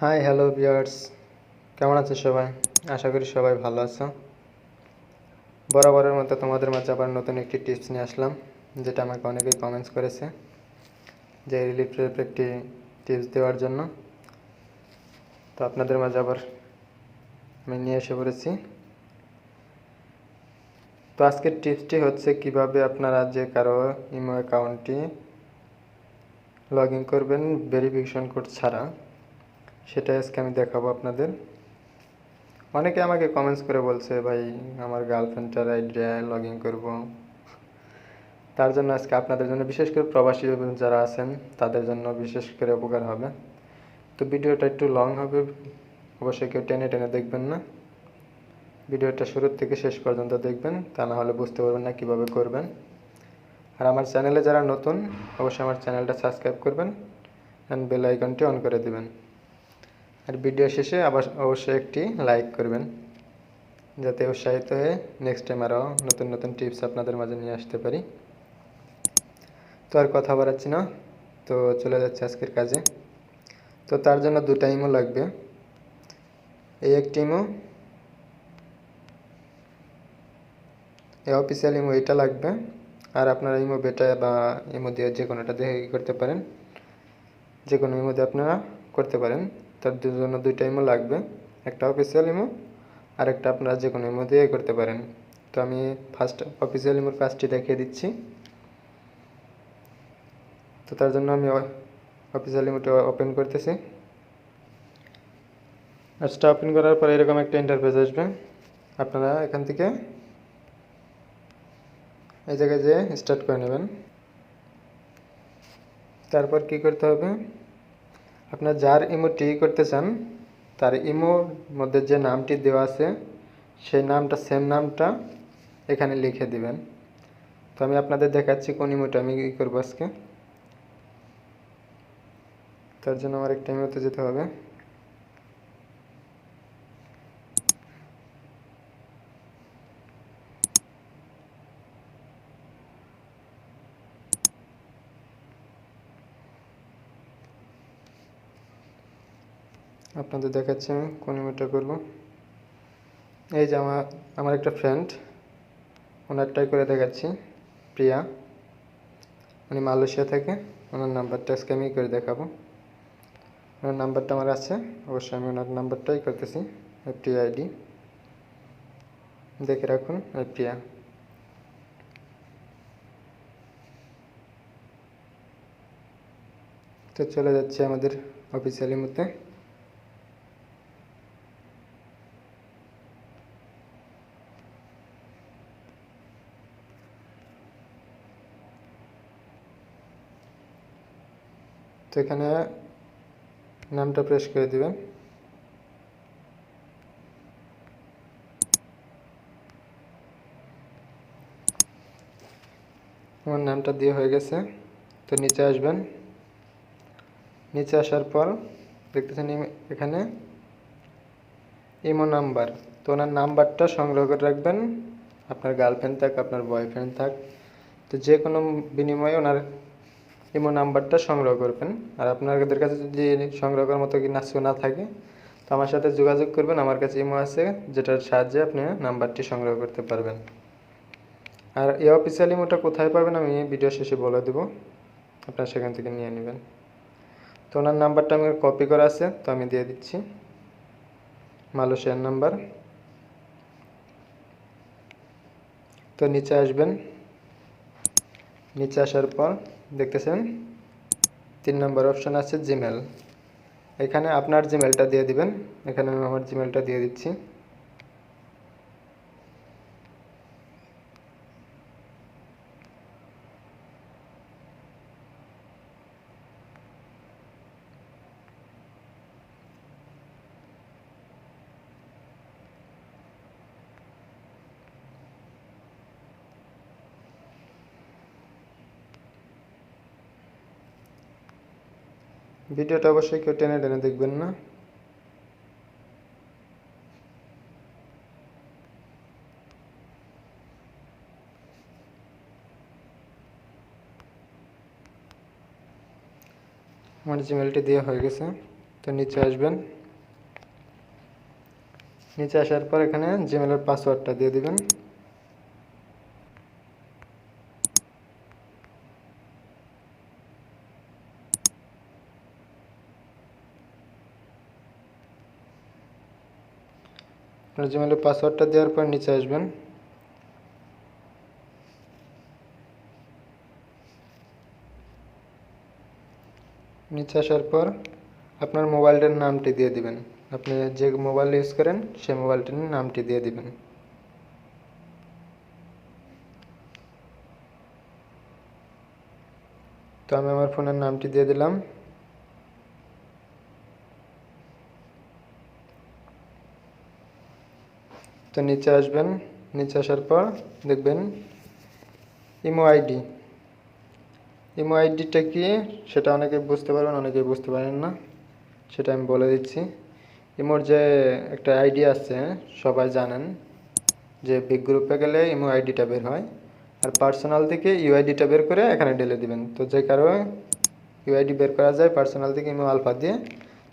Hi hello viewers, কেমন আছো সবাই? আশা করি সবাই ভালো আছো। বরাবরের মতো তোমাদের মাঝে আবার নতুন একটি টিপস নিয়ে আসলাম, যেটা আমাকে অনেকেই কমেন্টস করেছে যে রিলেটেড একটি টিপস দেওয়ার জন্য। তো আপনাদের মাঝে আবার আমি নিয়ে এসে পড়েছি। তো আজকের টিপসটি হচ্ছে কিভাবে আপনারা যে কারো ইমো অ্যাকাউন্টটি লগ ইন করবেন ভেরিফিকেশন কোড ছাড়া, সেটা আজকে আমি দেখাবো আপনাদের। অনেকে আমাকে কমেন্টস করে বলছে, ভাই আমার গার্লফ্রেন্ডটার আইডি লগ ইন করবো। তার জন্য আজকে আপনাদের জন্য, বিশেষ করে প্রবাসী যারা আছেন তাদের জন্য বিশেষ করে উপকার হবে। তো ভিডিওটা একটু লং হবে, অবশ্যই কেউ টেনে টেনে দেখবেন না। ভিডিওটা শুরু থেকে শেষ পর্যন্ত দেখবেন, তা না হলে বুঝতে পারবেন না কীভাবে করবেন। আর আমার চ্যানেলে যারা নতুন, অবশ্যই আমার চ্যানেলটা সাবস্ক্রাইব করবেন অ্যান্ড বেল আইকনটি অন করে দেবেন। আর ভিডিও শেষে আবার অবশ্যই একটি লাইক করবেন, যাতে উৎসাহিত হয়ে নেক্সট টাইম আরও নতুন নতুন টিপস আপনাদের মাঝে নিয়ে আসতে পারি। তো আর কথা বাড়াচ্ছি না, তো চলে যাচ্ছে আজকের কাজে। তো তার জন্য দুটা ইমো লাগবে। এই একটি ইমো, এই অফিসিয়াল ইমো এটা লাগবে। আর আপনারা ইমো বেটা বা ইমো দিয়ে যে কোনোটা দিয়ে করতে পারেন, যে কোনো ইমো দিয়ে আপনারা করতে পারেন। তার জন্য দুইটা ইমো লাগবে, একটা অফিসিয়াল ইমো আর একটা আপনারা যে কোনো ইমো দিয়ে করতে পারেন। তো আমি ফার্স্ট অফিসিয়াল ইমোর কাজটি দেখিয়ে দিচ্ছি। তো তার জন্য আমি অফিসিয়াল ইমোটা ওপেন করতেছি। অ্যাপসটা ওপেন করার পর এরকম একটা ইন্টারফেস আসবে। আপনারা এখান থেকে এই জায়গায় যেয়ে স্টার্ট করে নেবেন। তারপর কি করতে হবে, আপনার যার ইমোটি করতে চান তার ইমোর মধ্যে যে নামটি দেওয়া আছে সেই নামটা, সেম নামটা এখানে লিখে দিবেন। তো আমি আপনাদের দেখাচ্ছি কোন ইমোটা আমি করবো আজকে। তার জন্য আমার একটা ইমোতে যেতে হবে। আপনাদের দেখাচ্ছি আমি কোন ইমোটা করব। এই যে আমার একটা ফ্রেন্ড, ওনারটাই করে দেখাচ্ছি, প্রিয়া, উনি মালয়েশিয়া থাকে। ওনার নাম্বারটা আজকে আমি করে দেখাবো। ওনার নাম্বারটা আমার আছে, অবশ্যই আমি ওনার নাম্বারটাই করতেছি। প্রিয়া আইডি দেখে রাখুন, প্রিয়া। তো চলে যাচ্ছে আমাদের অফিসিয়াল ইমোতে। তো এখানে নামটা প্রেস করে দিবেন। আমার নামটা দিয়ে হয়ে গেছে। তো নিচে আসবেন, নিচে আসার পর দেখতেছেন এখানে ইমো নাম্বার। তো ওনার নাম্বারটা সংগ্রহ করে রাখবেন। আপনার গার্লফ্রেন্ড থাক, আপনার বয়ফ্রেন্ড থাক, তো যে কোনো বিনিময়ে ওনার ইমো নাম্বারটা সংগ্রহ করবেন। আর আপনাদের কাছে যদি সংগ্রহ করার মতো কিছু না থাকে, তো আমার সাথে যোগাযোগ করবেন। আমার কাছে ইমো আছে, যেটার সাহায্যে আপনি নাম্বারটি সংগ্রহ করতে পারবেন। আর এই অফিসিয়াল ইমোটা কোথায় পাবেন আমি ভিডিও শেষে বলে দেবো, আপনারা সেখান থেকে নিয়ে নেবেন। তো ওনার নাম্বারটা আমার কপি করা আছে, তো আমি দিয়ে দিচ্ছি, মালয়েশিয়ার নাম্বার। তো নিচে আসবেন, নিচে আসার পর দেখতেছেন 3 নম্বর অপশান আছে জিমেল। এখানে আপনার জিমেলটা দিয়ে দিবেন। এখানে আমি আমার জিমেলটা দিয়ে দিচ্ছি। ভিডিওটা অবশ্যই কেউ টেনে টেনে দেখবেন না। আমার জিমেলটি দেওয়া হয়ে গেছে। তো নিচে আসবেন, নিচে আসার পর এখানে জিমেলের পাসওয়ার্ডটা দিয়ে দিবেন। আপনার জিমেলের পাসওয়ার্ডটা দেওয়ার পর নিচে আসবেন। নিচে আসার পর আপনার মোবাইলটার নামটি দিয়ে দিবেন। আপনি যে মোবাইল ইউজ করেন সেই মোবাইলটির নামটি দিয়ে দিবেন। তো আমি আমার ফোনের নামটি দিয়ে দিলাম। তো নিচে আসবেন, নিচে আসার পর দেখবেন ইমো আইডি। ইমো আইডিটা কি সেটা অনেকে বুঝতে পারবেন, অনেকে বুঝতে পারেন না, সেটা আমি বলে দিচ্ছি। ইমোর যে একটা আইডি আছে সবাই জানেন যে বিগ গ্রুপে গেলে ইমো আইডিটা বের হয়, আর পার্সোনাল থেকে ইউআইডিটা বের করে এখানে ঢেলে দিবেন। তো যে কারো ইউআইডি বের করা যায় পার্সোনাল থেকে ইমো আলফা দিয়ে,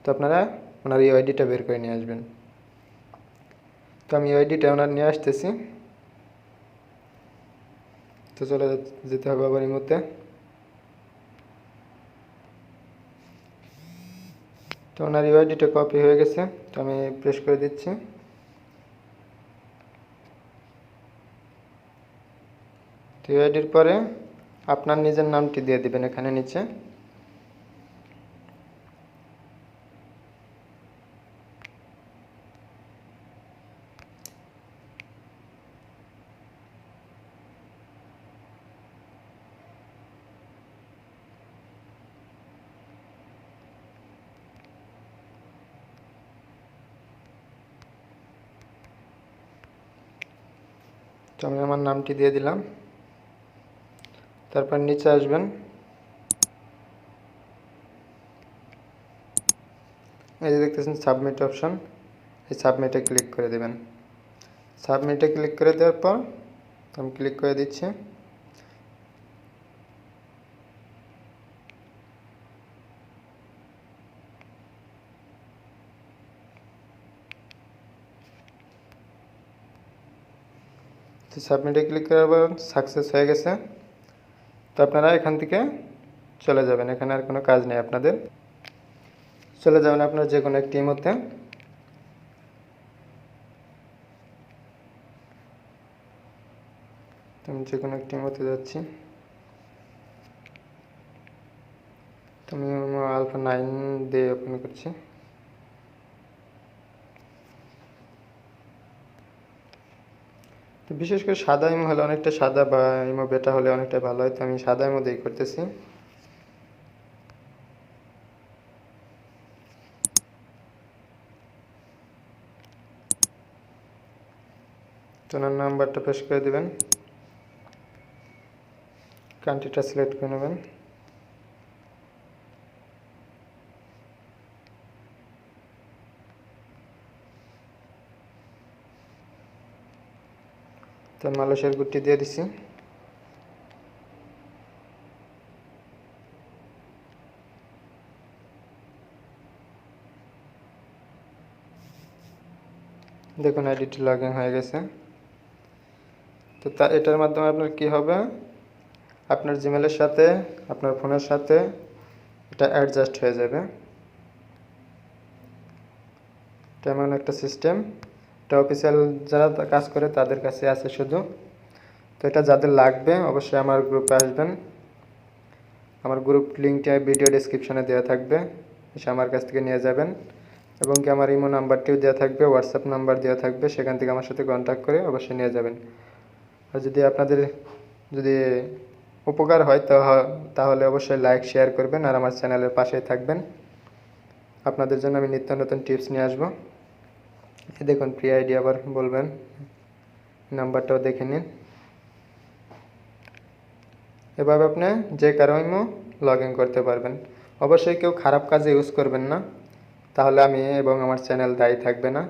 তো আপনারা ওনার ইউআইডিটা বের করে নিয়ে আসবেন। তো আমি ইউআইডিটা ওনার নিয়ে আসতেছি। তো চলে যেতে হবে আবার ইমোতে। তো ওনার ইউআইডিটা কপি হয়ে গেছে, তো আমি প্রেস করে দিচ্ছি। তো ইউআইডির পরে আপনার নিজের নামটি দিয়ে দিবেন এখানে নিচে। তো আমি আমার নামটি দিয়ে দিলাম। তারপর নিচে আসবেন, এই যে দেখতেছেন সাবমিট অপশন, এই সাবমিটে ক্লিক করে দেবেন। সাবমিটে ক্লিক করে দেওয়ার পর আমি ক্লিক করে দিচ্ছি। তো সাবমিটে ক্লিক করার পর সাকসেস হয়ে গেছে। তো আপনারা এখান থেকে চলে যাবেন, এখানে আর কোনো কাজ নেই আপনাদের। চলে যাবেন আপনার যে কোনো একটি ইমোতে। আমি যে কোনো একটি ইমোতে যাচ্ছি। আমি আলফা 9 দিয়ে ওপেন করছি। তো বিশেষ করে সাদা ইমো হলে অনেকটা, সাদা বা ইমো বেটা হলে অনেকটা ভালো হয়। তো আমি সাদা ইমো দিয়ে করতেছি। তো ওনার নাম্বারটা প্রেস করে দেবেন, কান্ট্রিটা সিলেক্ট করে নেবেন। তো মালয়েশিয়ার কোডটি দিয়ে দিছি। দেখুন আইডিটি লগ ইন হয়ে গেছে। তো এটার মাধ্যমে আপনার কি হবে, আপনার জিমেলের সাথে আপনার ফোনের সাথে এটা অ্যাডজাস্ট হয়ে যাবে। এটা এমন একটা সিস্টেম, এটা অফিসিয়াল যারা কাজ করে তাদের কাছে আছে শুধু। তো এটা যাদের লাগবে অবশ্যই আমার গ্রুপে আসবেন। আমার গ্রুপ লিঙ্কটা ভিডিও ডেসক্রিপশনে দেওয়া থাকবে, এসে আমার কাছ থেকে নিয়ে যাবেন। এবং কি আমার ইমো নাম্বারটিও দেওয়া থাকবে, হোয়াটসঅ্যাপ নাম্বার দেওয়া থাকবে, সেখান থেকে আমার সাথে কন্ট্যাক্ট করে অবশ্যই নিয়ে যাবেন। আর যদি আপনাদের যদি উপকার হয় তাহলে অবশ্যই লাইক শেয়ার করবেন, আর আমার চ্যানেলের পাশেই থাকবেন। আপনাদের জন্য আমি নিত্য নতুন টিপস নিয়ে আসবো। দেখুন ফ্রি আইডি আবার বলবেন, নাম্বারটাও দেখে নিন। এভাবে আপনি যে কারো ইমো লগ ইন করতে পারবেন। অবশ্যই কেউ খারাপ কাজে ইউজ করবেন না, তাহলে আমি এবং আমার চ্যানেল দায়ী থাকবে না।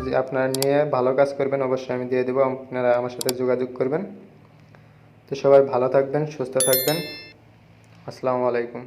যে আপনারা নিয়ে ভালো কাজ করবেন অবশ্যই আমি দিয়ে দেবো, আপনারা আমার সাথে যোগাযোগ করবেন। তো সবাই ভালো থাকবেন, সুস্থ থাকবেন। আসসালামু আলাইকুম।